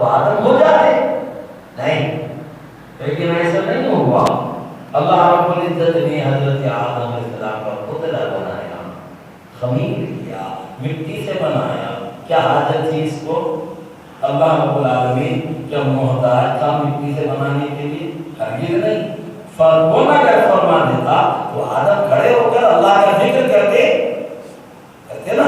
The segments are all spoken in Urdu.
تو آدم ہو جاتے، نہیں، لیکن ایسا نہیں ہوا۔ اللہ رب العزت نے حضرت آدم علیہ السلام کا پتلا بنایا، خمیر کیا، مٹی سے بنایا۔ کیا حاجت تھی اس کو؟ اللہ رب العالمین کیا محتاج تھا مٹی سے بنانے کے لیے؟ ہرگز نہیں۔ فرعون اگر فرما دیتا تو آدم کھڑے ہو کر اللہ کا ذکر کرتے نا،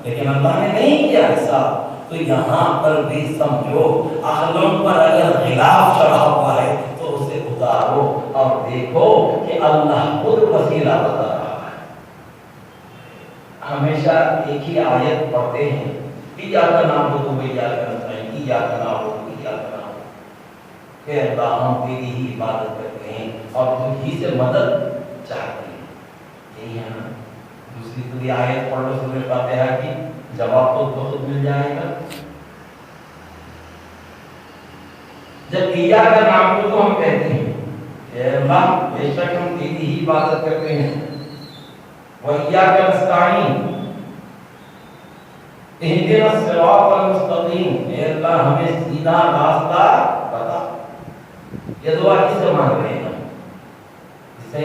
لیکن اللہ نے نہیں کیا ایسا۔ تو یہاں پر بھی سمجھو، عقلوں پر اگر خلاف چڑھا ہوا ہے تو اسے اتارو اور دیکھو کہ اللہ خود وسیلہ بتا رہا ہے۔ ہمیشہ ایک ہی آیت پڑھتے ہیں، ایاک نعبد و ایاک نستعین، ایاک نعبد و ایاک نستعین، کہ اللہ ہم تیری ہی عبادت کرتے ہیں اور تجھ ہی سے مدد چاہتے ہیں۔ یہی ہے نا؟ دوسری پوری آیت پڑھ لو سورہ فاتحہ کی، جواب تو خود مل جائے گا۔ جب ایاک نعبد کو ہم کہتے ہیں کہ اللہ بے شک ہم تیری ہی عبادت کرتے ہیں، وَإِيَّاكَ نَسْتَعِينُ اهدنا الصراط المستقیم، اے اللہ ہمیں سیدھا راستہ بتا۔ یہ دعا کس سے مانگ رہے ہیں؟ اس سے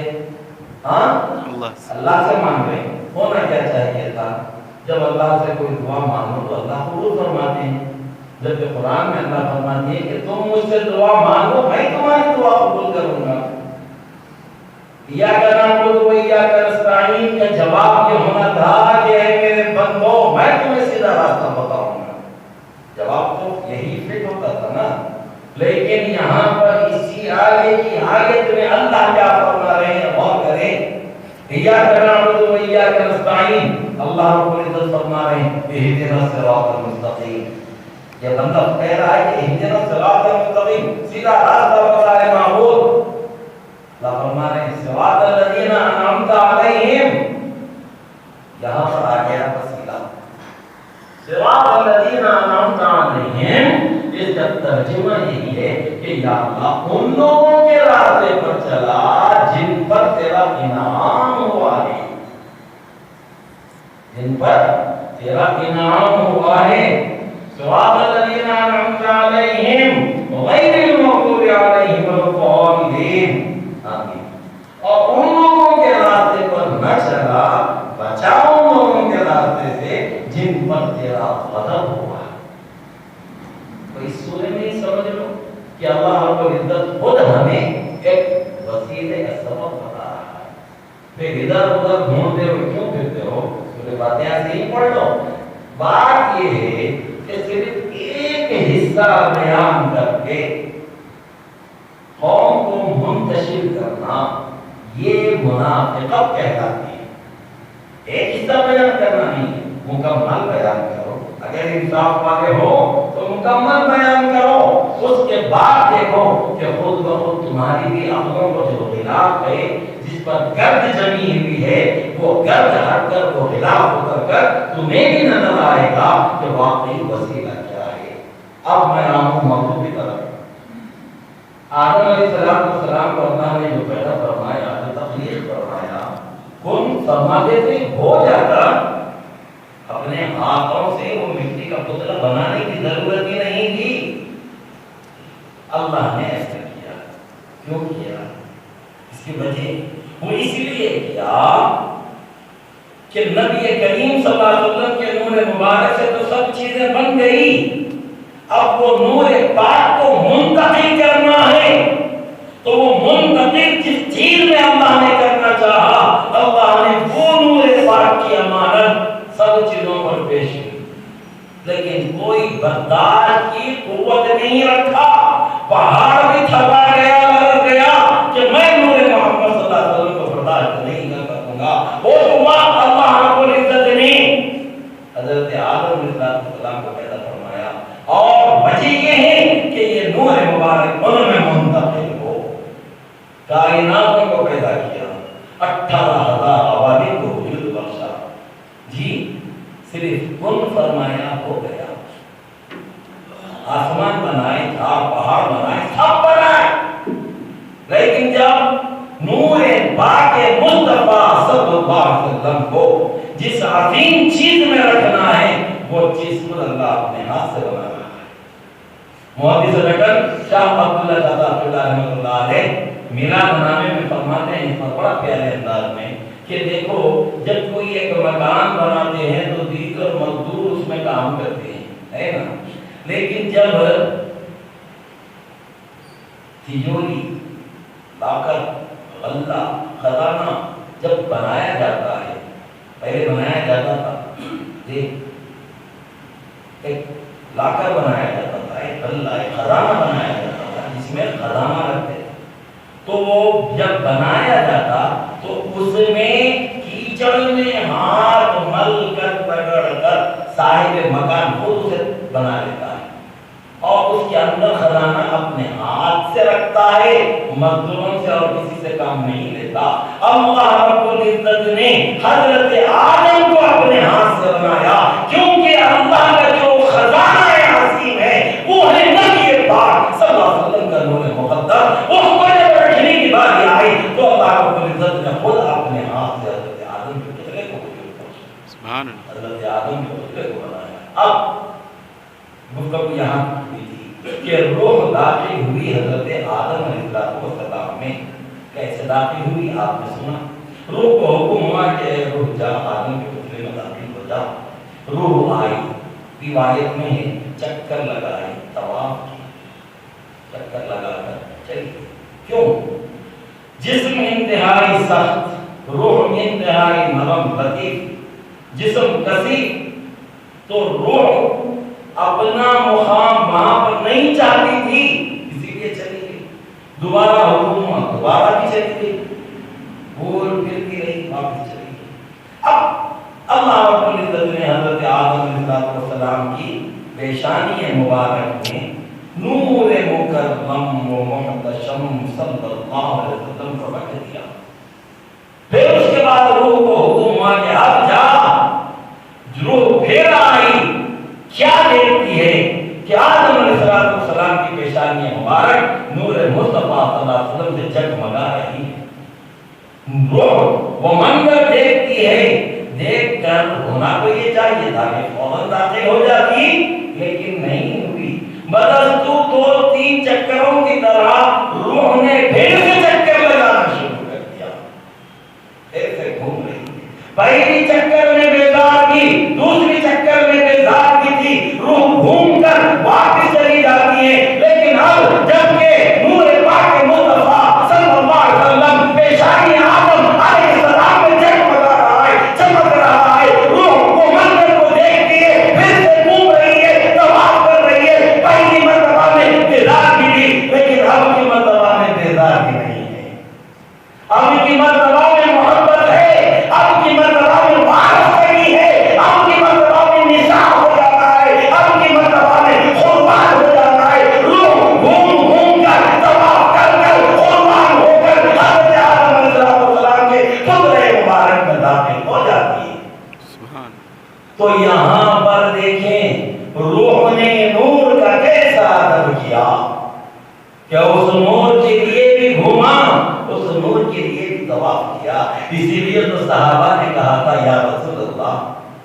اللہ سے مانگ رہے ہیں۔ ہونا کیا چاہیے تھا؟ جب اللہ سے کوئی دعا مانگو تو اللہ قبول فرماتے ہیں، جبکہ قرآن میں اللہ فرماتے ہیں کہ تم مجھ سے دعا مانگو، میں تمہاری دعا قبول کروں گا۔ ایاک نعبد و ایاک نستعین کا جواب یہ ہونا تھا کہ اے میرے بندو میں تمہیں سیدھا راستہ بتاؤں گا۔ جواب تو یہی فٹ ہوتا تھا نا، لیکن یہاں پر اسی آگے کی آیت میں اللہ کیا فرما رہے ہیں؟ غور کریں۔ ایاک نعبد و ایاک نستعین، اللہ رب العزت فرما رہے ہیں اہدنا الصراط المستقیم۔ یہ بندہ کہہ رہا ہے کہ اہدنا الصراط المستقیم، سیدھا راستہ بتا رہے معبود۔ اللہ فرما رہے ہیں صراط الذین انعمت علیہم، یہاں پر آ گیا وسیلہ، صراط الذین انعمت علیہم۔ اس کا ترجمہ یہی ہے کہ یا اللہ ان لوگوں کے راستے پر چلا جن پر تیرا انعام ہوا ہے، جن پر تیرا انعام ہوا ہے۔ صراط الذین انعمت علیہم غیر المغضوب علیہم ولا الضالین۔ اور ان لوگوں کے راستے پر نہ چلا، بچاؤ ان لوگوں کے راستے سے جن پر تیرا غضب ہوا۔ تو اس سورے میں ہی سمجھ لو کہ اللہ رب العزت خود ہمیں ایک وسیلے کا سبب بتا رہا ہے۔ پھر ادھر ادھر ڈھونڈتے ہوئے کیوں پھرتے ہو؟ سورہ فاتحہ سے ہی پڑھ لو۔ بات یہ ہے کہ صرف ایک حصہ بیان کر کے قوم کو منتشر کرنا یہ منافقت کہلاتی ہے۔ ایک حصہ بیان کرنا نہیں، مکمل بیان کرو۔ اگر انصاف والے ہو تو مکمل بیان کرو، اس کے بعد دیکھو کہ خود بخود تمہاری بھی عقلوں کو جو غلاف ہے، جس پر گرد جمی ہوئی ہے، وہ گرد ہٹ کر وہ غلاف اتر کر تمہیں بھی نظر آئے گا کہ واقعی وسیلہ کیا ہے۔ اب میں آؤں موضوع کی طرف۔ آدم علیہ السلام کو اللہ نے جو پیدا فرمایا، جو تخلیق فرمایا، کن فرماتے تھے ہو جاتا، اپنے ہاتھوں سے وہ مٹی کا پتلا بنانے کی ضرورت ہی نہیں تھی۔ اللہ نے ایسا کیا۔ کیوں کیا؟ اس کی وجہ وہ اس لیے کیا کہ نبی کریم صلی اللہ علیہ وسلم کے نور مبارک سے تو سب چیزیں بن گئی، اب وہ نور پاک کو منتقل کرنا ہے، تو وہ منتقل جس چیز میں اللہ نے کرنا چاہا، اللہ نے وہ نور پاک کی امانت سب چیزوں پر پیش کی، لیکن کوئی برداشت کی قوت نہیں رکھا۔ پہاڑ بھی تھکا گیا، لگ گیا کہ میں نور محمد صلی اللہ علیہ وسلم کو برداشت نہیں کر سکوں گا۔ وہ وقت اللہ رب العزت نے حضرت آدم علیہ السلام کو پیدا فرمایا، اور وجہ یہ ہے کہ یہ نور مبارک ان میں منتقل ہو۔ کائنات کو پیدا کیا، 18,000 عوالم کو وجود بخشا، جی صرف کن فرمایا ہو گیا۔ آسمان بنائے تھا، پہاڑ بنائے، سب بنائے، لیکن جب نور پاک مصطفیٰ صلی اللہ علیہ وسلم کو جس عظیم چیز میں رکھنا ہے، وہ چیز خود اللہ اپنے ہاتھ سے بنا رہا ہے۔ محدث رکن شاہ عبداللہ دادا رحمۃ اللہ علیہ میلاد نامے میں فرماتے ہیں اس پر بڑا پیارے انداز میں کہ دیکھو جب کوئی ایک مکان بناتے ہیں تو دیگر مزدور اس میں کام کرتے ہیں، ہے نا، لیکن جب تجوری، لاکر، غلہ، خزانہ جب بنایا جاتا ہے، پہلے بنایا جاتا تھا، ایک لاکر بنایا جاتا تھا، ایک غلہ، ایک خزانہ بنایا جاتا تھا جس میں خزانہ رکھتے تھے، تو وہ جب بنایا جاتا تو اس میں کیچڑ میں ہاتھ مل کر پکڑ کر صاحب مکان خود اسے بنا لیتا ہے اور اس کے اندر خزانہ اپنے ہاتھ سے رکھتا ہے، مزدوروں سے اور کسی سے کام نہیں لیتا۔ اللہ رب العزت نے حضرت آدم کو اپنے ہاتھ سے بنایا کیونکہ اللہ کا جو خزانہ عظیم ہے وہ ہے نبی پاک صلی اللہ علیہ وسلم کا نور مقدس۔ اس کو جب رکھنے کی باری آئی تو اللہ رب العزت نے خود اپنے ہاتھ سے حضرت آدم کے پتلے کو سبحان اللہ، حضرت آدم کے پتلے کو بنایا۔ اب گفتگو یہاں ہوئی تھی کہ روح داخل ہوئی حضرت آدم علیہ السلام میں، کیسے داخل ہوئی آپ نے سنا، روح کو حکم ہوا کہ روح جا آدم کے پتلے میں داخل ہو جا، روح آئی، روایت میں ہے چکر لگائی، طواف کی، چکر لگا کر چلی، کیوں؟ جسم انتہائی سخت، روح انتہائی نرم لطیف، جسم کثیف، تو روح اپنا مقام وہاں پر نہیں چاہتی تھی، اسی لیے چلی گئی، دوبارہ حکومت دوبارہ بھی چلی گئی، بھول پھرتی رہی، واپس چلی گئی۔ اب اللہ رب العزت نے حضرت آدم علیہ السلام کی پیشانی مبارک میں نور مکرم و محتشم صلی اللہ علیہ وسلم کو رکھ دیا۔ پھر اس کے بعد روح کو حکم ہوا کہ اب جا، روح پھر آئی، کیا دیکھتی ہے کہ آدم علیہ السلام کی پیشانی مبارک نور مصطفیٰ صلی اللہ علیہ وسلم سے جگمگا رہی ہے۔ روح وہ منظر دیکھتی ہے، دیکھ کر ہونا کو یہ چاہیے تھا کہ فوراً داخل ہو جاتی، لیکن نہیں ہوئی، بدستو دو تین چکروں کی طرح روح نے پھر سے چکر لگانا شروع کر دیا، پھر سے گھوم رہی، پہلی چکر میں بیدار کی، دوسری چکر میں بیدار کی تھی، روح گھوم کر واپس چلی جاتی ہے، لیکن اب جب کہ نور پاک مصطفیٰ صلی اللہ علیہ وسلم پیشانی آدم علیہ السلام میں جگمگا رہا ہے، چمک رہا ہے، روح کو منظر کو دیکھتی ہے، پھر سے گھوم رہی ہے، طواف کر رہی ہے، پہلی مرتبہ میں بیدار بھی تھی، لیکن اب کی مرتبہ میں بیدار بھی نہیں ہے، اب کی مرتبہ میں محبت ہے، اب کی مرتبہ میں وارثگی ہے، اب کی مرتبہ میں نثار ہو جاتا ہے، اب کی مرتبہ میں قربان ہو جاتا ہے، روح گھوم گھوم کر طواف کر کر قربان ہو کر حضرت آدم علیہ السلام کے قدرے مبارک میں داخل ہو جاتی ہے۔ تو یہاں پر دیکھیں روح نے نور کا کیسا ادب کیا کہ اس نور کے لیے بھی گھوما، اس نور کے لیے بھی طواف کیا۔ اسی لیے تو صحابہ نے کہا تھا یا رسول اللہ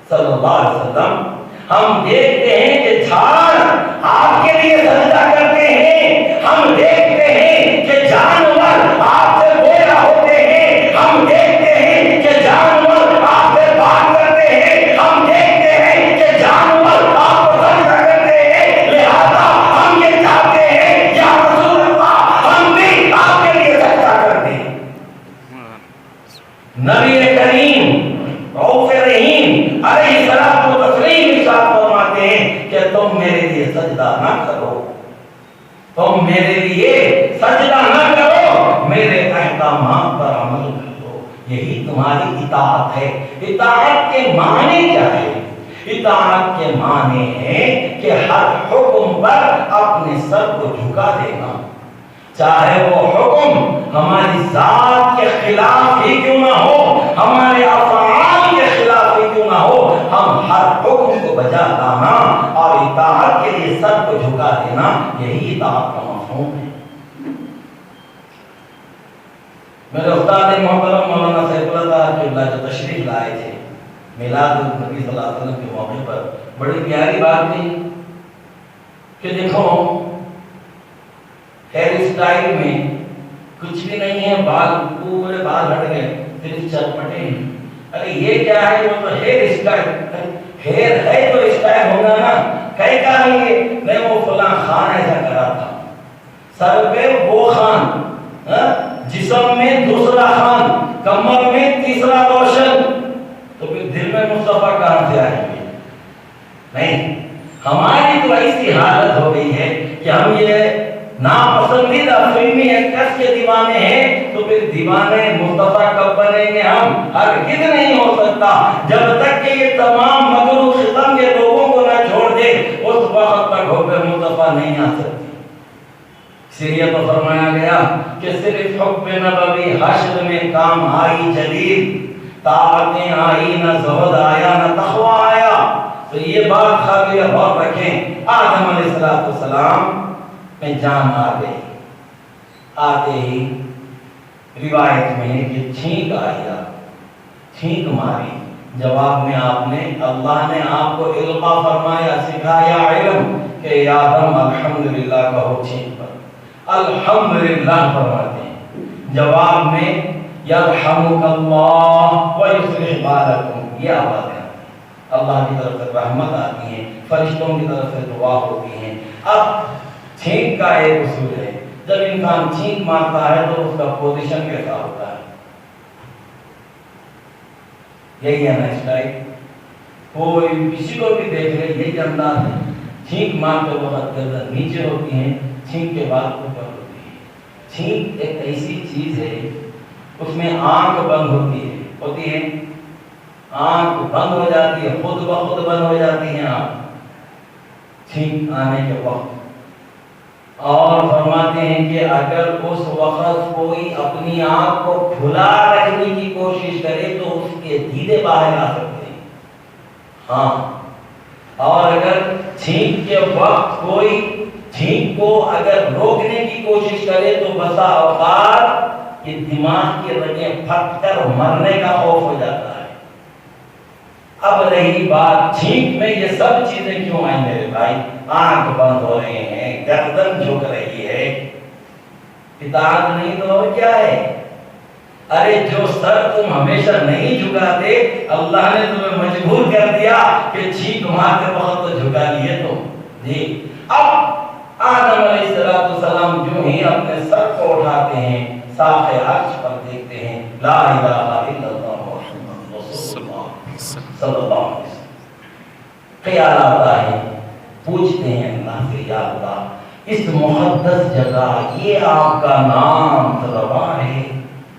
صلی اللہ علیہ وسلم، ہم دیکھتے ہیں کہ جھاڑ آپ کے لیے سجدہ کرتے ہیں، ہم دیکھتے ہیں کہ جانور آپ سے گویا ہوتے ہیں، ہم دیکھتے ہیں کہ جانور آپ سے بات کرتے ہیں، ہم دیکھتے ہیں کہ جانور آپ کو سجدہ کرتے ہیں، لہذا ہم یہ چاہتے ہیں یا رسول اللہ ہم بھی آپ کے لیے سجدہ کرتے ہیں۔ نبی کریم رؤوف رحیم علیہ السلام کو تسلیم ارشاد فرماتے ہیں کہ تم میرے لیے سجدہ نہ کرو، تم میرے لیے سجدہ نہ کرو، میرے احکامات پر عمل کرو، یہی تمہاری اطاعت ہے۔ اطاعت کے معنی کیا ہے؟ اطاعت کے معنی ہے کہ ہر حکم پر اپنے سر کو جھکا دینا، چاہے وہ حکم ہماری ذات کے خلاف ہی کیوں نہ ہو، ہمارے افعال کے خلاف ہی کیوں نہ ہو، ہم ہر حکم کو بجا لانا اور اطاعت کے لیے سر کو جھکا دینا، یہی اطاعت کا مفہوم ہے۔ میرے استاد محترم مولانا سیف اللہ قبلہ جو تشریف لائے تھے میلاد النبی صلی اللہ علیہ وسلم کے موقع پر، بڑی پیاری بات تھی کہ دیکھو ہیئر اسٹائل میں کچھ بھی نہیں ہے، بال پورے بال ہٹ گئے، صرف چرپٹے ہیں. ارے یہ کیا ہے؟ وہ تو ہیئر اسٹائل. ہیئر ہے تو اسٹائل ہوگا نا. کہیں کہیں گے نہیں وہ فلاں خان ایسا کرا تھا. سر پہ وہ خان، جسم میں دوسرا خان، کمر میں تیسرا روشن. تو پھر دل میں مصطفیٰ کہاں سے آئیں گے؟ نہیں. ہماری تو ایسی حالت ہو گئی ہے کہ ہم یہ ناپسندیدہ فلمی ایکٹرز کے دیوانے ہیں. تو پھر دیوانے مصطفیٰ کب بنیں گے ہم؟ ہرگز نہیں ہو سکتا جب تک کہ یہ تمام مکروہ قسم کے لوگوں کو نہ چھوڑ دے، اس وقت تک حب مصطفیٰ نہیں آ سکتی. اس لیے تو فرمایا گیا کہ صرف حب نبوی حشر میں کام آئی جلیل، طاعتیں آئی نہ زہد آیا نہ تقوی آیا. تو یہ بات قابل غور رکھیں. آدم علیہ السلام میں جان آ گئی. آتے ہی روایت میں کہ چھینک آیا، چھینک ماری. جواب میں آپ نے، اللہ نے آپ کو القا فرمایا، سکھایا علم کہ آدم الحمدللہ کہو چھینک پر. الحمدللہ فرماتے ہیں. جواب میں یرحمک اللہ ویصلح بالکم، یہ آواز ہے. اللہ کی طرف سے رحمت آتی ہے، فرشتوں کی طرف سے دعا ہوتی ہیں. اب چھینک کا ایک اصول ہے، جب انسان چھینک مارتا ہے تو اس کا پوزیشن کیسا ہوتا ہے؟ یہی ہے نا اسٹائل. کوئی کسی کو بھی دیکھ لے یہی انداز ہے. چھینک مارتے وقت گردن نیچے ہوتی ہے، چھینک کے بعد اوپر ہوتی ہے. چھینک ایک ایسی چیز ہے، اس میں آنکھ بند ہوتی ہے، آنکھ بند ہو جاتی ہے، خود بخود بند ہو جاتی ہے آنکھ چھینک آنے کے وقت. اور فرماتے ہیں کہ اگر اس وقت کوئی اپنی آنکھ کو کھلا رکھنے کی کوشش کرے تو اس کے دیدے باہر آ سکتے ہیں. ہاں، اور اگر چھینک کے وقت کوئی چھینک کو اگر روکنے کی کوشش کرے تو بسا اوقات یہ دماغ کی رگیں پھٹ کر مرنے کا خوف ہو جاتا ہے. اب رہی بات چھینک میں یہ سب چیزیں کیوں آئیں میرے بھائی؟ آنکھ بند ہو رہے ہیں، گردن جھک رہی ہے، اطاعت نہیں تو اور کیا ہے؟ ارے جو سر تم ہمیشہ نہیں جھکاتے، اللہ نے تمہیں مجبور کر دیا کہ چھینک مارتے وقت تو جھکا لیے تم. جی اب آدم علیہ السلام جو ہی اپنے سر کو اٹھاتے ہیں، ساق عرش پر دیکھتے ہیں، لا الہ الا اللہ محمد رسول اللہ صلی اللہ علیہ وسلم. خیال آتا ہے، پوچھتے ہیں اللہ سے، یا اللہ اس مقدس جگہ یہ آپ کا نام رواں ہے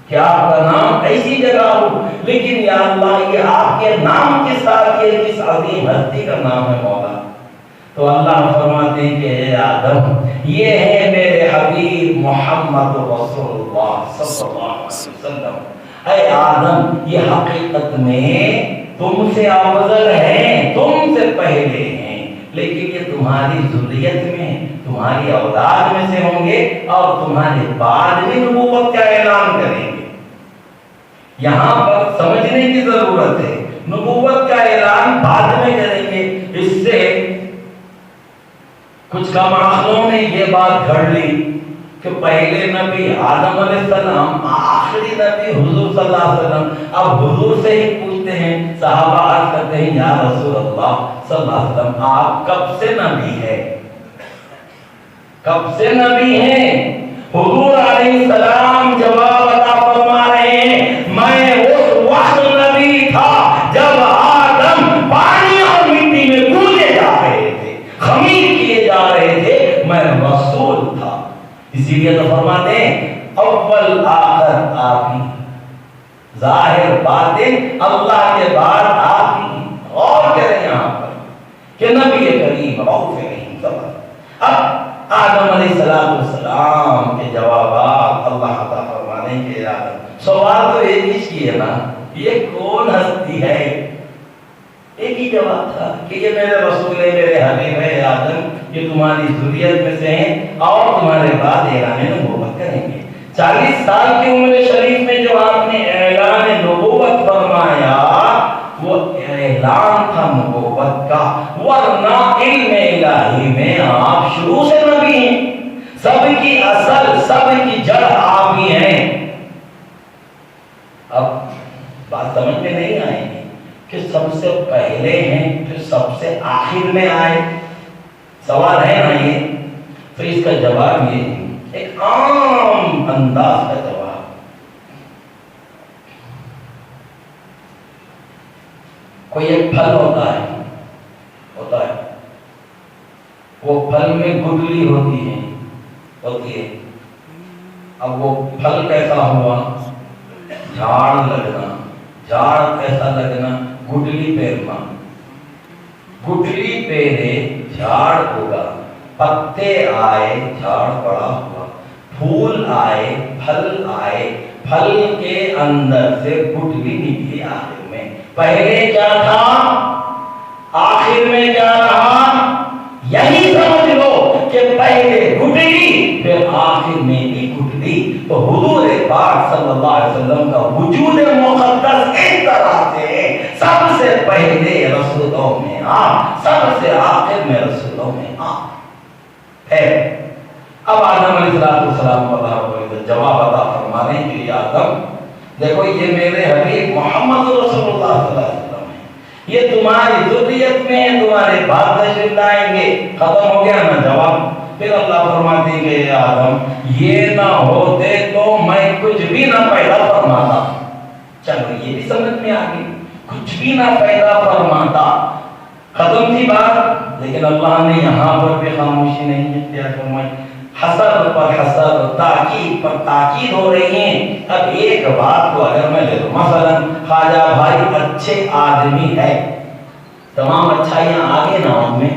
کہ آپ کا نام ایسی جگہ ہو، لیکن یا اللہ یہ آپ کے نام کے ساتھ یہ کس عظیم ہستی کا نام ہے مولا. تو اللہ فرماتے ہیں کہ اے آدم یہ ہے میرے حبیب محمد رسول اللہ صلی اللہ علیہ وسلم. اے آدم یہ حقیقت میں تم سے افضل ہیں، تم سے پہلے ہیں، لیکن یہ تمہاری ذریت میں، تمہاری اولاد میں سے ہوں گے اور تمہارے بعد میں نبوت کا اعلان کریں گے. یہاں پر سمجھنے کی ضرورت ہے، نبوت کا اعلان بعد میں کریں گے. اس سے کچھ کم عقلوں نے یہ بات گھڑ لی کہ پہلے نبی آدم علیہ السلام، آخری نبی حضور صلی اللہ علیہ وسلم. اب حضور سے ہی پوچھتے ہیں، صحابہ عرض کرتے ہیں یا رسول اللہ صلی اللہ علیہ وسلم آپ کب سے نبی ہے؟ کب سے نبی ہیں؟ حضور علیہ السلام جواب عطا فرما رہے ہیں، میں اس وقت نبی تھا جب آدم پانی اور مٹی میں گونجے جا رہے تھے، خمیر کیے جا رہے تھے، میں رسول تھا. اسی لیے تو فرماتے ہیں اول آخر آپ ہی، ظاہر باطن اللہ کے بعد آپ ہی. اور کریں یہاں پر کہ نبی کریم رؤوف رحیم صبر. اب آدم علیہ السلام کے جوابات اللہ عطا فرمانے کے آدم. سوال تو ایک ہی کیا نا، یہ کون ہستی ہے؟ ایک ہی جواب تھا کہ یہ میرے رسول ہے، میرے حبیب ہے آدم، یہ تمہاری ذریت میں سے ہیں اور تمہارے بعد اعلان نبوت کریں گے. 40 سال کی عمر شریف میں جو آپ نے اعلان نبوت فرمایا وہ اعلان تھا نبوت کا، ورنہ علم الہی میں آپ شروع سے نبی ہیں. سب کی اصل، سب کی جڑ آپ ہی ہیں۔ اب بات سمجھ میں نہیں آئے گی کہ سب سے پہلے ہیں پھر سب سے آخر میں آئے، سوال ہے نا یہ؟ تو اس کا جواب یہ ہے، ایک عام انداز کا جواب، کوئی ایک پھل ہوتا ہے، وہ پھل میں گٹلی ہوتی ہے، اب وہ پھل کیسا ہوا؟ جھاڑ لگنا، جھاڑ کیسا لگنا؟ گٹلی پیرنا، گٹلی پیرے جھاڑ ہوگا، پتے آئے جھاڑ بڑا ہوا، پھول آئے، پھل آئے، پھل کے اندر سے گٹلی نکلی آخر میں۔ پہلے کیا تھا، آخر میں کیا تھا؟ یہی سمجھ لو کہ پہلے گٹلی پھر آخر میں بھی گٹلی۔ تو حضور پاک صلی اللہ علیہ وسلم کا وجود مقدس اس طرح سے سب سے پہلے رسولوں میں سب سے آخر میں رسولوں میں ہے۔ اب آدم علیہ السلام کو جواب عطا فرمانے کے لیے آدم دیکھو یہ میرے حبیب محمد رسول اللہ صلی اللہ علیہ وسلم ہے، یہ تمہاری ذریت میں ہے، تمہارے بعد تشریف لائیں گے۔ ختم ہو گیا نا جواب؟ پھر اللہ فرماتے ہیں کہ آدم یہ نہ ہوتے تو میں کچھ بھی نہ پیدا فرماتا۔ چلو یہ بھی سمجھ میں آ گئی، کچھ بھی نہ پیدا فرماتا، ختم تھی بات۔ لیکن اللہ نے یہاں پر بھی خاموشی نہیں اختیار فرمائی، حسد پر حسد، تاکید پر تاکید ہو رہی ہیں۔ اب ایک بات کو اگر میں لے لوں، مثلا خواجہ بھائی اچھے آدمی ہے، تمام اچھائیاں آگے نا ان میں،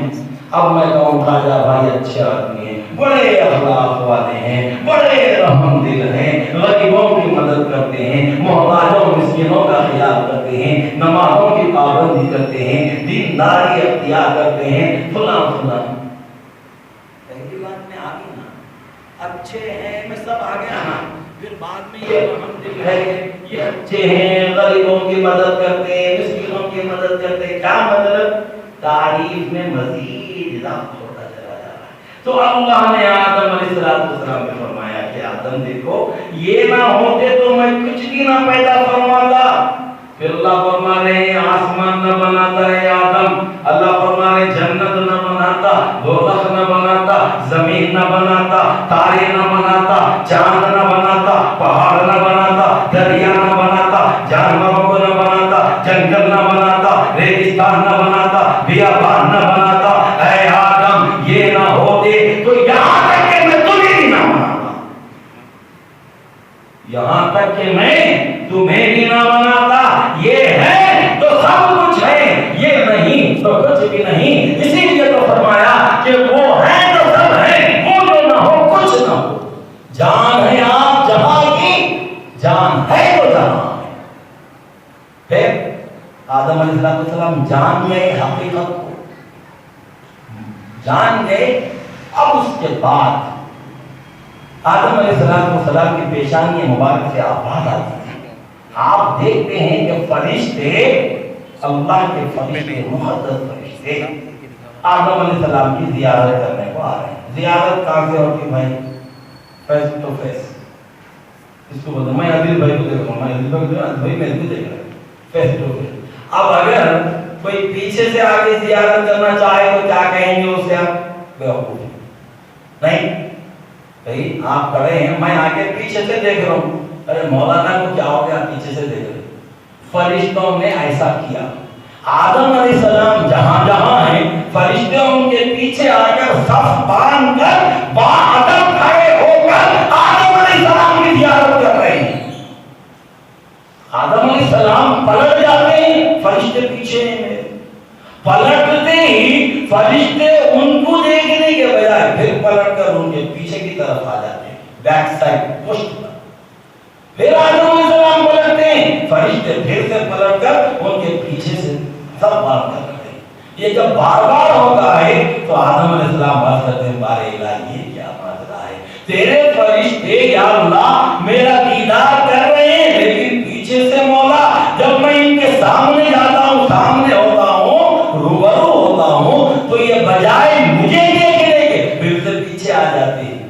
اب میں کہوں خواجہ بھائی اچھے آدمی ہیں، بڑے اخلاق والے ہیں، بڑے رحم دل ہیں، غریبوں کی مدد کرتے ہیں، محتاجوں مسکینوں کا خیال کرتے ہیں، نمازوں کی پابندی کرتے ہیں، دینداری اختیار کرتے ہیں، فلاں فلاں۔ پہلی بات میں آ گئی نا، اچھے ہیں میں سب آ گیا نا، پھر بعد میں یہ رحم دل ہے، یہ اچھے ہیں، غریبوں کی مدد کرتے ہیں، مسکینوں کی مدد کرتے ہیں، کیا مطلب؟ تعریف میں مزید اضافہ ہوتا چلا جا رہا ہے۔ تو اللہ نے آدم علیہ السلام کو فرمایا کہ آدم دیکھو یہ نہ ہوتے تو میں کچھ بھی نہ پیدا فرماتا۔ پھر اللہ فرما رہے ہیں آسمان نہ بناتا ہے آدم، اللہ فرما رہے جنت نہ بناتا، دوزخ نہ بناتا، زمین نہ بناتا، تارے نہ بناتا، چاند نہ بناتا، پہاڑ نہ بناتا، دریا نہ بناتا، جانوروں کو نہ بناتا، جنگل نہ بناتا، ریگستان نہ بناتا، بیابان نہ بناتا۔ اے آدم یہ نہ ہوتے تو یہاں تک کہ میں تمہیں بھی نہ بناتا، یہاں تک کہ میں تمہیں بھی نہ بناتا۔ یہ ہے تو سب کچھ ہے، یہ نہیں تو کچھ بھی نہیں۔ اسی لیے تو فرمایا کہ وہ ہے تو سب ہے، وہ جو نہ ہو کچھ نہ ہو۔ جان ہے آپ جہاں کی، جان ہے تو جہاں ہے۔ پھر آدم علیہ السلام جان گئے حقیقت کو، جان گئے۔ اب اس کے بعد آدم علیہ السلام کی پیشانی مبارک سے آواز آتی ہے، آپ دیکھتے ہیں کہ فرشتے، اللہ کے فرشتے، مقدس فرشتے آدم علیہ السلام کی زیارت کرنے کو آ رہے ہیں۔ زیارت کہاں سے ہوتی بھائی؟ Face to face. اس کو بولتے میں عادل بھائی کو دیکھ رہا ہوں، میں عادل بھائی میرے کو دیکھ رہا ہوں، فیس ٹو فیس۔ اب اگر کوئی پیچھے سے آگے زیارت کرنا چاہے تو کیا کہیں گے اسے؟ آپ بیوقوف نہیں بھائی، آپ کھڑے ہیں، میں آگے پیچھے سے دیکھ رہا ہوں، ارے مولانا کو کیا ہو گیا پیچھے سے دیکھ رہے۔ فرشتوں نے ایسا کیا، آدم علیہ السلام جہاں جہاں ہیں فرشتے ان کے پیچھے آ کر صف باندھ کر باادب کھڑے ہو کر آدم علیہ السلام کی زیارت کر رہے ہیں۔ آدم علیہ السلام پلٹ جاتے ہیں، فرشتے پیچھے ہیں، پلٹتے ہی فرشتے ان کو دیکھنے کے بجائے پھر پلٹ کر ان کے پیچھے کی طرف آ جاتے ہیں، بیک سائڈ پشت پر۔ پھر آدم علیہ السلام پلٹتے ہیں، فرشتے پھر سے پلٹ کر ان کے پیچھے سے سب بار کرتے ہیں۔ یہ جب بار بار ہوتا ہے تو آدم علیہ السلام بات کرتے ہیں، بارے الہی یہ کیا ماجرا ہے، تیرے فرشتے یا اللہ میرا دیدار کر رہے ہیں لیکن پیچھے سے مولا جب میں ان کے سامنے جاتا ہوں، سامنے ہوتا ہوں، روبرو ہوتا ہوں تو یہ بجائے مجھے دیکھنے کے پھر سے پیچھے آ جاتے ہیں۔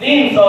300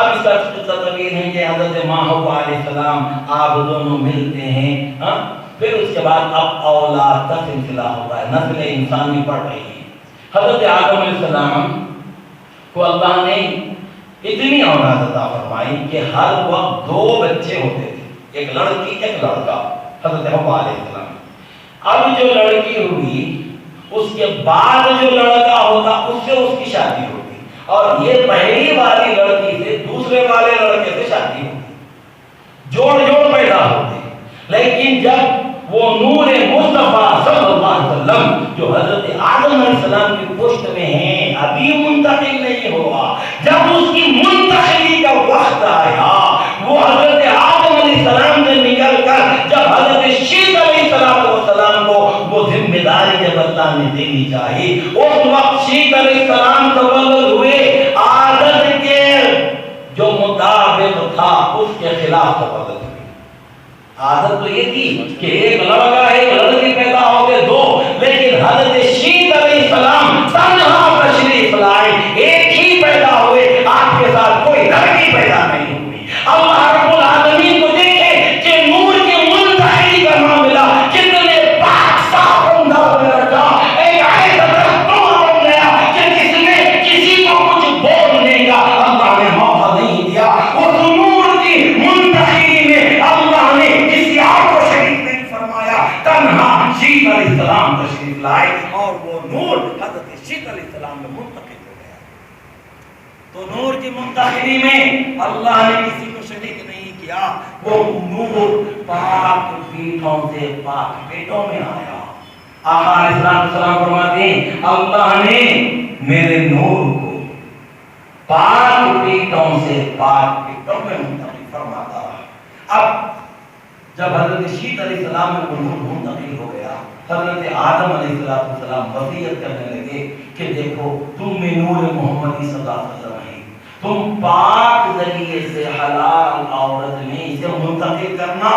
اب اس کا تصویر ہے کہ حضرت ماحوب علیہ السلام آپ دونوں ملتے ہیں، ہاں پھر اس کے بعد اب اولاد کا سلسلہ ہوتا ہے، نسل انسانی بڑھ رہی ہے۔ حضرت آدم علیہ السلام کو اللہ نے اتنی اولاد عطا فرمائی کہ ہر وقت 2 بچے ہوتے تھے، ایک لڑکی ایک لڑکا، حضرت حوا علیہ السلام۔ اب جو لڑکی ہوئی اس کے بعد جو لڑکا ہوتا اس سے اس کی شادی ہوتی، اور یہ پہلی والی لڑکی سے دوسرے والے لڑکے سے شادی ہوتی، جوڑ پیدا ہوتے۔ لیکن جب وہ نور مصطفیٰ صلی اللہ علیہ وسلم جو حضرت آدم علیہ السلام کی پشت میں ہیں ابھی منتقل نہیں ہوا، جب اس کی منتقلی کا وقت آیا، وہ حضرت آدم علیہ السلام سے نکل کر جب حضرت شیث علیہ السلام کو وہ ذمہ داری جب اللہ نے دینی چاہیے، اس وقت شیث علیہ السلام تولد ہوئے عادت کے جو مطابق تھا اس کے خلاف تولد ہوئے۔ عادت تو یہ تھی کہ ایک لڑکا ایک لڑکی پیدا ہو گئے 2، لیکن حضرت شیث علیہ السلام تنہا تشریف لائے، ایک ہی پیدا ہوئے، آپ کے ساتھ کوئی لڑکی پیدا نہیں ہوئی۔ اللہ رب العالمین کو دیکھیں کہ نور کی منتقلی کا معاملہ کتنے پاک صاف انداز میں رکھا، ایک ایسا دستور بن گیا کہ جس میں کسی کو کچھ بولنے کا اللہ نے موقع نہیں دیا۔ اس نور کی منتقلی میں اللہ نے کسی اور کو شریک نہیں فرمایا، تنہا شیث علیہ السلام تشریف لائے اور وہ نور حضرت شیث علیہ السلام میں منتقل ہو گیا۔ تو نور کی منتقلی میں اللہ نے کسی کو شریک نہیں کیا، وہ نور پاک پیٹھوں سے پاک پیٹوں میں آیا۔ آقا علیہ السلام فرماتے ہیں اللہ نے میرے نور کو پاک پیٹوں سے پاک پیٹوں میں منتقل فرماتا رہا۔ اب جب حضرت شیث علیہ السلام میں وہ نور منتقل ہو گیا، حضرت آدم علیہ السلام وصیت کرنے لگے کہ دیکھو تم میں نور محمدی صلی اللہ علیہ وسلم ہے، تم پاک ذریعے سے حلال عورت میں اسے منتقل کرنا۔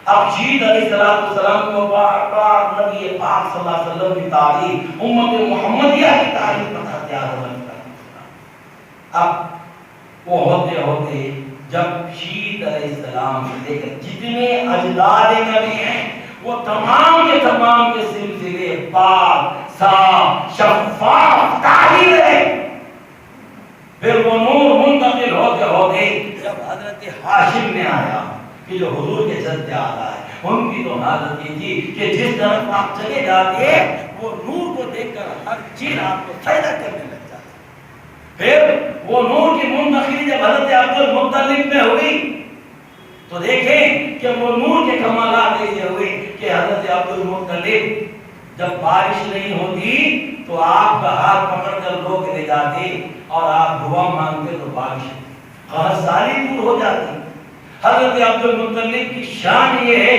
اب شیث علیہ السلام کو پاک نبی پاک صلی اللہ علیہ وسلم کی تعریف، امت محمدیہ کی تعریف بتاتے آدم علیہ السلام۔ اب وہ ہوتے ہوتے جب شیث علیہ السلام سے لے کر جتنے اجداد نبی ہیں وہ تمام کے سلسلے پاک صاف شفاف طاہر ہے۔ پھر وہ نور منتقل ہوتے ہوتے جب حضرت ہاشم میں آیا کہ جو حضور کے جد آ ہے، ان کی تو حالت یہ تھی کہ جس طرف آپ چلے جاتے وہ نور کو دیکھ کر ہر چیز آپ کو سجدہ کرنے لگ جاتی۔ پھر وہ نور کی منتقلی جب حضرت عبد المطلب میں ہوئی تو دیکھیں کہ وہ نور کے کمالات ایسے ہوئے کہ حضرت عبد المطلب جب بارش نہیں ہوتی تو آپ کا ہاتھ پکڑ کر لوگ لے جاتے اور آپ دعا مانگتے تو بارش قحط ساری دور ہو جاتی۔ حضرت عبد المطلب کی شان یہ ہے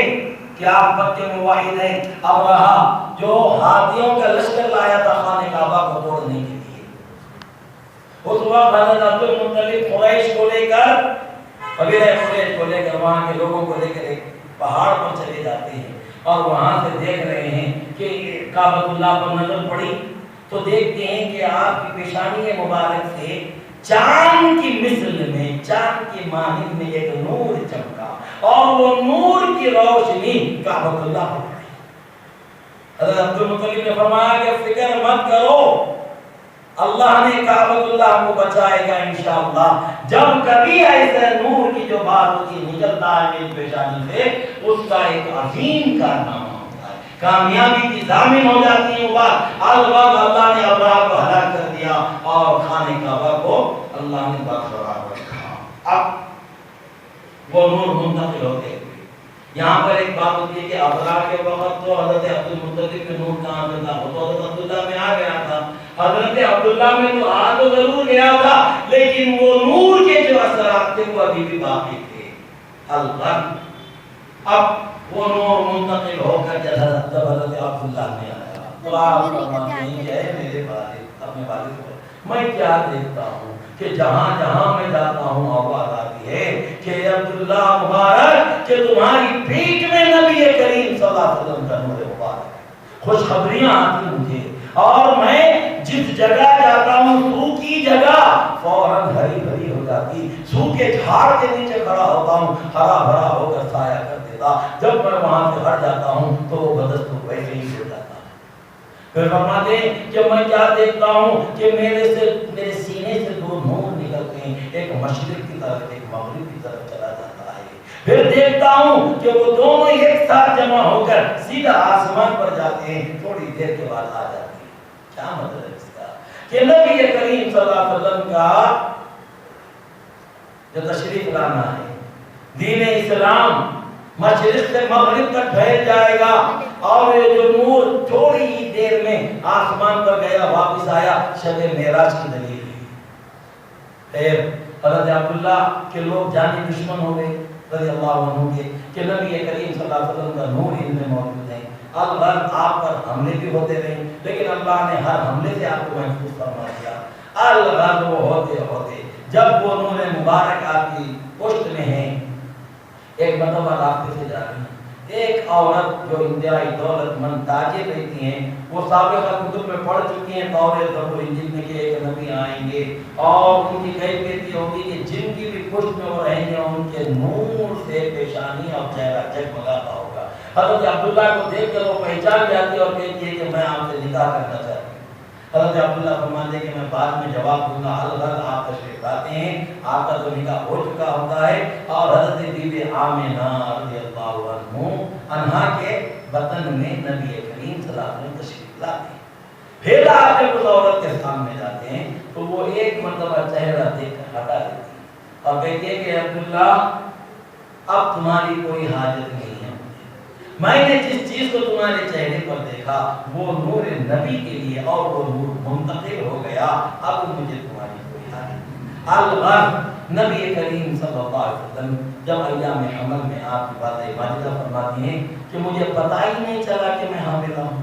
کہ آپ پتے مواحد ہیں۔ ابرہا جو ہاتھیوں کا لشکر لایا تھا خانہ کعبہ کو توڑنے کے لیے، اس وقت حضرت عبد المطلب قریش کو لے کر قبیلہ قریش کو لے کر وہاں کے لوگوں کو لے کر ایک پہاڑ پر چلے جاتے ہیں اور وہاں سے دیکھ رہے ہیں کہ کعبۃ اللہ پر نظر پڑی تو دیکھتے ہیں کہ آپ کی پیشانی مبارک سے چاند کی مثل میں، چاند کی مانند میں ایک نور چمکا اور وہ نور کی روشنی کعبۃ اللہ پر پڑی۔ حضرت عبد المطلب نے فرمایا کہ فکر مت کرو، اللہ نے کعبۃ اللہ کو بچائے گا انشاءاللہ۔ جب کبھی ایسے نور کی جو بات ہوتی نکلتا ہے میری پیشانی سے، اس کا ایک عظیم کارنامہ ہوتا ہے، کامیابی کی ضامن ہو جاتی ہے وہ بات۔ البتہ اللہ نے ابراہ کو ہلاک کر دیا اور خانہ کعبہ کو اللہ نے برقرار رکھا۔ اب وہ نور منتقل ہوتے ہوئے یہاں پر ایک بات ہوتی ہے کہ ابراہ کے وقت تو حضرت عبد المطلب کے نور کہاں پہ تھا، وہ تو حضرت عبداللہ میں آ گیا تھا۔ حضرت عبداللہ میں تو آ تو ضرور گیا تھا لیکن وہ نور کے جو اثرات تھے وہ ابھی بھی باقی تھے۔ البتہ اب وہ نور منتقل ہو کر جب حضرت عبداللہ میں آیا تو آپ فرماتے ہیں کہ میرے والد، اپنے والد کو میں کیا دیکھتا ہوں کہ جہاں جہاں میں جاتا ہوں آواز آتی ہے کہ عبداللہ مبارک کہ تمہاری پیٹھ میں نبی کریم صلی اللہ علیہ وسلم کا نور مبارک، خوشخبریاں آتی مجھے اور میں جس جگہ جاتا ہوں تو کی جگہ فوراً ہری بھری ہو جاتی، سوکھے جھاڑ کے نیچے کھڑا ہوتا ہوں، ہرا بھرا ہو کر سایہ کر دیتا، جب میں وہاں سے ہٹ جاتا ہوں تو وہ بدستور ویسے ہی ہو جاتا۔ پھر فرماتے ہیں کہ میں کیا دیکھتا ہوں کہ میرے سینے سے دو نور نکلتے ہیں، ایک مشرق کی طرف ایک مغرب کی طرف چلا جاتا ہے۔ پھر دیکھتا ہوں کہ وہ دونوں ایک ساتھ جمع ہو کر سیدھا آسمان پر جاتے ہیں، تھوڑی دیر کے بعد آ جاتے ہیں۔ کیا مطلب ہے اس کا؟ کہ نبی کریم صلی اللہ علیہ وسلم کا جو تشریف لانا ہے، دین اسلام مشرق سے مغرب تک پھیل جائے گا، اور یہ جو نور تھوڑی ہی دیر میں آسمان پر گیا واپس آیا، شب معراج کی دلیل ہے۔ پھر حضرت عبداللہ کے لوگ جانی دشمن ہو گئے رضی اللہ عنہ کے کہ نبی کریم صلی اللہ علیہ وسلم کا نور ان میں موجود ہے، الغرض آپ پر حملے بھی ہوتے رہے، لیکن اللہ نے ہر حملے سے آپ کو محفوظ فرما دیا۔ الغرض وہ ہوتے ہوتے جب وہ نور مبارک آپ کی پشت میں ہے، ایک مرتبہ راستے سے جا رہی ہیں، ایک عورت جو انتہائی دولت مند تاجر رہتی ہیں، وہ سابقہ کتب میں پڑھ چکی ہیں توریت زبور انجیل میں کہ ایک نبی آئیں گے اور ان کی کیفیت یہ ہوگی کہ جن کی بھی پشت میں وہ رہیں گے ان کے نور سے پیشانی اور چہرہ جگمگاتا ہوگا۔ حضرت عبداللہ کو دیکھ کر وہ پہچان جاتی اور کہتی ہے کہ میں آپ سے نکاح کرنا چاہتی ہوں۔ حضرت عبداللہ فرماتے ہیں کہ میں بعد میں جواب دوں گا، الغرض آپ تشریف لاتے ہیں، آپ کا تو نکاح ہو چکا ہوتا ہے، اور حضرت بی بی آمنہ رضی اللہ عنہا کے وطن میں نبی کریم صلی اللہ علیہ وسلم تشریف لاتے ہیں۔ پھر آپ جب اس عورت کے سامنے جاتے ہیں تو وہ ایک مرتبہ چہرہ دیکھ کر ہٹا دیتی ہے اور کہتی ہے کہ عبداللہ اب تمہاری کوئی حاجت نہیں ہے، میں نے جس چیز کو تمہارے چہرے پر دیکھا وہ نور نبی کے لیے اور وہ نور منتقل ہو گیا، اب مجھے تمہاری کوئی حاجت نہیں۔ الغرض نبی کریم صلی اللہ علیہ وسلم جب ایام حمل میں آپ کی باتیں ماجدہ فرماتی ہیں کہ مجھے پتہ ہی نہیں چلا کہ میں حاملہ ہوں،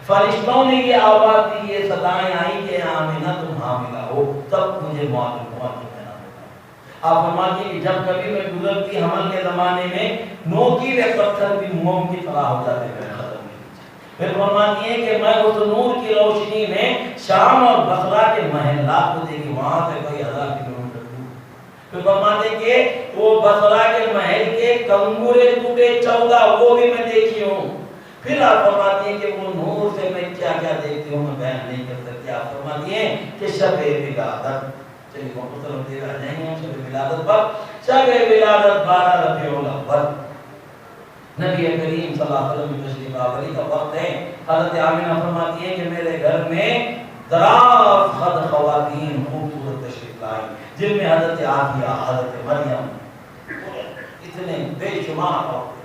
فرشتوں نے یہ آواز دی، یہ صدائیں آئیں کہ آمنہ تم حاملہ ہو، تب مجھے معلوم ہوا کہ میں حاملہ ہوں۔ آپ فرماتی ہیں کہ جب کبھی میں گزرتی حمل کے زمانے میں نوکیلے پتھر بھی موم کی طرح ہو جاتے میرے قدم میں۔ پھر فرماتی ہیں کہ میں اس نور کی روشنی میں شام اور بصرہ کے محلات کو دیکھی، وہاں سے کوئی 1000 کلومیٹر دور۔ پھر فرماتے ہیں کہ وہ بصرہ کے محل کے کنگورے ٹوٹے 14 وہ بھی میں دیکھی ہوں۔ پھر آپ فرماتی ہیں کہ وہ نور سے میں کیا کیا دیکھتی ہوں میں بیان نہیں کر سکتی۔ آپ فرماتی ہیں کہ شب ولادت، چلیے مختصر ہوتے رہ جائیں گے شب ولادت پر، شب ولادت 12 ربیع الاول نبی کریم صلی اللہ علیہ وسلم کی تشریف آوری کا وقت ہے۔ حضرت آمنہ فرماتی ہے کہ میرے گھر میں دراز خد خواتین خوبصورت تشریف لائیں، جن میں حضرت عافیہ، حضرت مریم، اتنے بے شمار عورتیں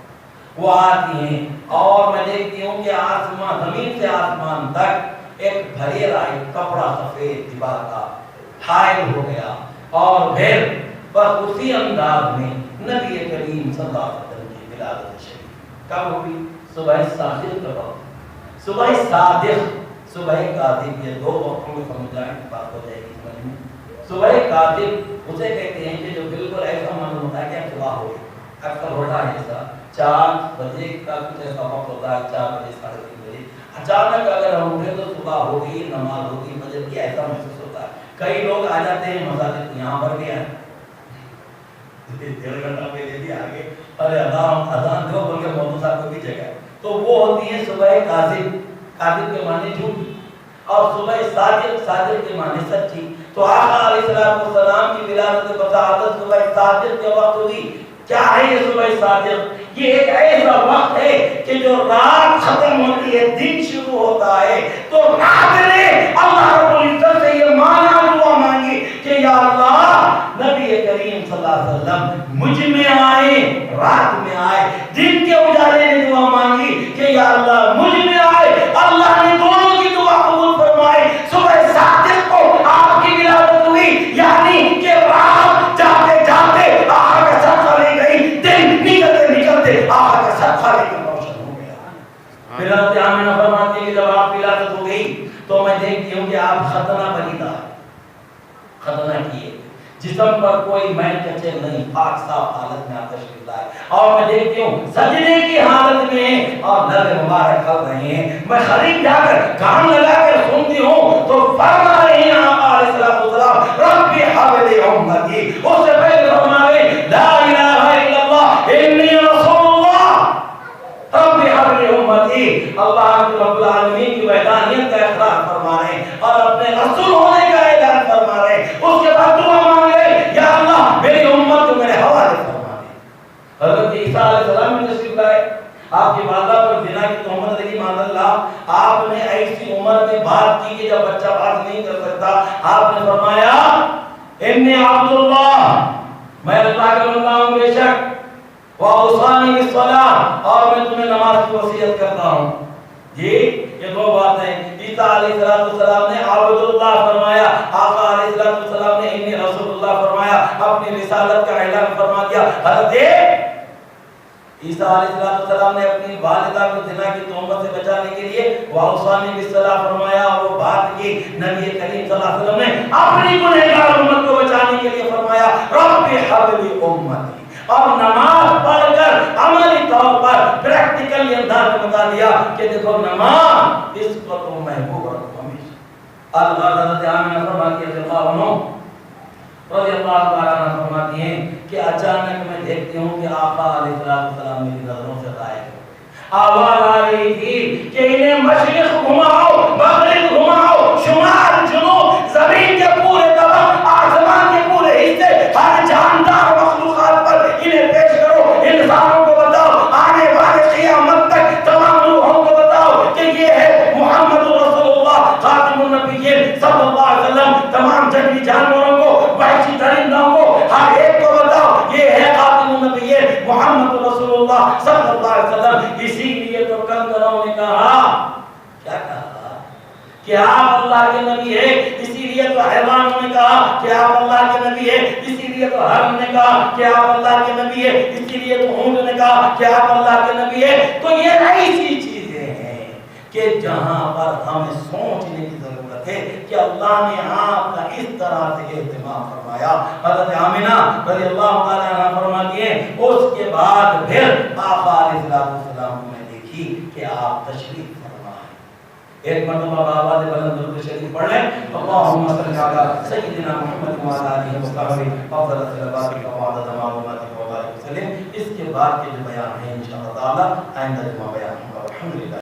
وہ آتی ہیں، اور میں دیکھتی ہوں کہ آسمان، زمین سے آسمان تک ایک بھریرا ایک کپڑا سفید دیوار کا حائل ہو گیا، اور پھر بس اسی انداز میں نبی کریم صلی اللہ علیہ وسلم کی ولادت شریف کب ہوئی؟ صبح صادق کا وقت، صبح صادق، صبح کاذب، یہ دو وقتوں میں سمجھ جائیں بات ہو جائے گی سمجھ میں۔ صبح کاذب اسے کہتے ہیں کہ جو بالکل ایسا معلوم ہوتا ہے کہ صبح ہو گئی، اکثر ہوتا ہے ایسا 4 بجے کا کچھ ایسا وقت ہوتا ہے، 4 بجے 3:30 بجے اچانک اگر ہم اٹھے تو صبح ہو گئی، نماز ہوتی فجر کی، ایسا محسوس ہوتا ہے۔ کئی لوگ آ جاتے ہیں مساجد یہاں پر بھی ہیں، 1.5 گھنٹہ پہلے بھی آگے ارے اذان دو بول کے مولانا صاحب کو بھی جگہ، تو وہ ہوتی ہے صبح کاذب، کاذب کے معنی جھوٹی، اور صبح صادق، صادق کے معنی سچی۔ تو آقا علیہ السلام کی ولادت بسعادت صبح صادق کے وقت ہوئی۔ کیا ہے یہ صبح صادق؟ یہ ایک ایسا وقت ہے کہ جو رات ختم ہوتی ہے دن شروع ہوتا ہے، تو رات نے اللہ رب العزت سے یہ مانا دعا مانگی کہ یا اللہ نبی کریم صلی اللہ علیہ وسلم مجھ میں آئے، رات میں آئے، دن کے اجالے نے دعا مانگی کہ یا اللہ مجھ میں آئے، اللہ نے دونوں کی دعا قبول فرمائے۔ صبح صادق کو آپ کی ولادت ہوئی، یعنی کہ رات جاتے جاتے آقا کا صدقہ لے گئی، دن نکلتے نکلتے آقا کا صدقہ لے کر روشن ہو گیا۔ پھر حضرت آمنہ فرماتی ہے کہ جب آپ کی ولادت ہو گئی تو میں دیکھتی ہوں کہ آپ ختنہ بنیدہ، ختنہ کیے، جسم پر کوئی میل کچل نہیں، پاک صاف حالت میں آپ تشریف لائے، اور میں دیکھتی ہوں سجدے کی حالت میں اور لب مبارک کھل رہے ہیں۔ میں قریب جا کر کان لگا کر سنتی ہوں تو فرما رہے ہیں آقا علیہ السلام رب حب لی امتی کی، اس سے پہلے فرمائے لا الہ الا اللہ انی رسول اللہ رب حبل امتی، اللہ رب العالمین کی وحدانیت کا اقرار فرما رہے ہیں اور اپنے رسول ہونے کا اعلان فرما رہے ہیں۔ اس کے بعد دعا مانگ رہے ہیں یا اللہ میری امت کو میرے حوالے فرما دے۔ حضرت عیسیٰ علیہ السلام نے تشریف لائے، آپ کی والدہ پر زنا کی تہمت لگی، معاذ اللہ، آپ نے ایسی عمر میں بات کی کہ جب بچہ بات نہیں کر سکتا، آپ نے فرمایا انی عبد اللہ، میں اللہ کا بندہ ہوں بے شک، وَأَوْصَانِي بِالصَّلَاةِ، اور میں تمہیں نماز کی وصیت کرتا ہوں۔ جی یہ دو باتیں، عیسیٰ علیہ السلام نے عبد اللہ فرمایا، آقا علیہ السلام نے انی رسول اللہ فرمایا، اپنی رسالت کا اعلان فرما دیا۔ حضرت عیسیٰ علیہ السلام نے اپنی والدہ کو زنا کی تہمت سے بچانے کے لیے وَأَوْصَانِي بِالصَّلَاةِ فرمایا، اور وہ بات کی نبی کریم صلی اللہ علیہ وسلم نے اپنی گنہگار امت کو بچانے کے لیے فرمایا رب حبل امتی، اور نماز پڑھ کر عملی طور پر پریکٹیکل انداز میں بتا دیا کہ دیکھو نماز اس کو تم محبوب رکھو ہمیشہ۔ اللہ حضرت آمنہ فرماتی ہے رضی اللہ تعالیٰ عنہ فرماتی ہیں کہ اچانک میں دیکھتی ہوں کہ آقا علیہ السلام میری نظروں سے غائب ہو گئے۔ آواز آ رہی تھی کہ انہیں مشرق گھماؤ، مغرب گھماؤ، شمال جنوب، زمین کے پورے طرف، آسمان کے پورے حصے، ہر جاندار مخلوقات پر انہیں پیش کرو، انسانوں کو بتاؤ، آنے والے قیامت تک تمام روحوں کو بتاؤ کہ یہ ہے محمد رسول اللہ خاتم النبیین صلی اللہ علیہ وسلم۔ تمام جنگلی جانوروں کو، وحشی درندوں کو، ہر ایک کو بتاؤ یہ ہے خاتم النبیین محمد رسول اللہ صلی اللہ علیہ وسلم۔ اسی لیے تو کندروں نے کہا، کیا کہا کہ آپ اللہ کے نبی ہیں، اسی لیے تو حیوانوں نے کہا کہ آپ اللہ کے نبی ہیں، اسی لیے تو ہرن نے کہا کہ آپ اللہ کے نبی ہیں، اسی لیے تو اونٹ نے کہا کہ آپ اللہ کے نبی ہیں۔ تو یہ ایسی چیزیں ہیں کہ جہاں پر ہمیں سوچنے کی ضرورت ہے کہ اللہ نے آپ کا اس طرح سے اہتمام فرمایا۔ حضرت آمنہ رضی اللہ تعالیٰ عنہ فرماتی ہیں اس کے بعد پھر آقا علیہ السلام کو میں دیکھی کہ آپ تشریف ایک مرتبہ آواز بلند درود شریف پڑھ لیں، اللہم صلی علی سیدنا محمد و علی آلہ وصحبہ افضل الصلوات و عدد معلومات و بارک وسلم۔ اس کے بعد کے جو بیان ہے انشاءاللہ تعالی آئندہ جمعہ بیان ہوگا۔ الحمدللہ۔